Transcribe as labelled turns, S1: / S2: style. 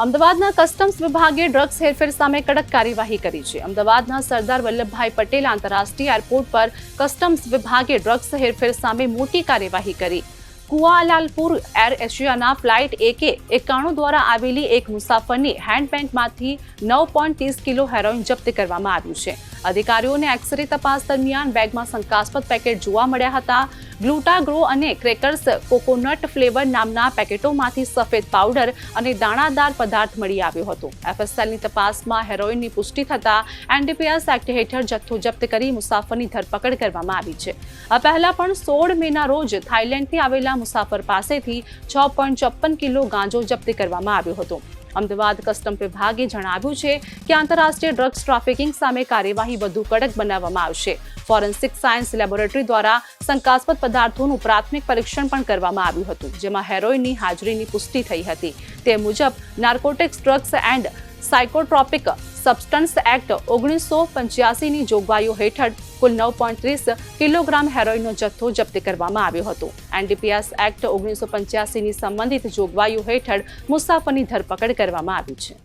S1: અમદાવાદના કસ્ટમ્સ વિભાગે ડ્રગ્સ હેરફેર સામે કડક કાર્યવાહી કરી છે। અમદાવાદના સરદાર વલ્લભભાઈ પટેલ આંતરરાષ્ટ્રીય એરપોર્ટ પર કસ્ટમ્સ વિભાગે ડ્રગ્સ હેરફેર સામે મોટી કાર્યવાહી કરી। કુઆલાલંપુર એર એશિયાના ફ્લાઇટ AK-91 દ્વારા આવેલી એક મુસાફરની હેન્ડબેગમાંથી 9.30 કિલો હેરોઇન જપ્ત કરવામાં આવ્યું છે। અધિકારીઓને એક્સરે તપાસ દરમિયાન બેગમાં શંકાસ્પદ પેકેટ જોવા મળ્યા હતા। ગ્લુટાગ્રો અને ક્રેકર્સ કોકોનટ ફ્લેવર નામના પેકેટોમાંથી સફેદ પાવડર અને દાણાદાર પદાર્થ મળી આવ્યો હતો। FSLની તપાસમાં હેરોઇનની પુષ્ટિ થતા NDPS એક્ટ હેઠળ જથ્થો જપ્ત કરી મુસાફરની ધરપકડ કરવામાં આવી છે। આ પહેલા પણ 16 મેના રોજ થાઇલેન્ડથી આવેલા મુસાફર પાસેથી 6.54 કિલો ગાંજો જપ્ત કરવામાં આવ્યો હતો। અમદાવાદ કસ્ટમ વિભાગે જણાવ્યું છે કે આંતરરાષ્ટ્રીય ડ્રગ્સ ટ્રાફિકિંગ સામે કાર્યવાહી વધુ કડક બનાવવામાં આવશે। ફોરેન્સિક સાયન્સ લેબોરેટરી દ્વારા શંકાસ્પદ પદાર્થોનું પ્રાથમિક પરીક્ષણ પણ કરવામાં આવ્યું હતું, જેમાં હેરોઇનની હાજરીની પુષ્ટિ થઈ હતી। તે મુજબ narcotics drugs and psychotropic substances act 1985ની જોગવાઈઓ હેઠળ કુલ 9.30 કિલોગ્રામ હેરોઇનનો જથ્થો જપ્ત કરવામાં આવ્યો હતો। NDPS એક્ટ 1985ની સંબંધિત જોગવાઈઓ હેઠળ મુસાફરની ધરપકડ કરવામાં આવી છે।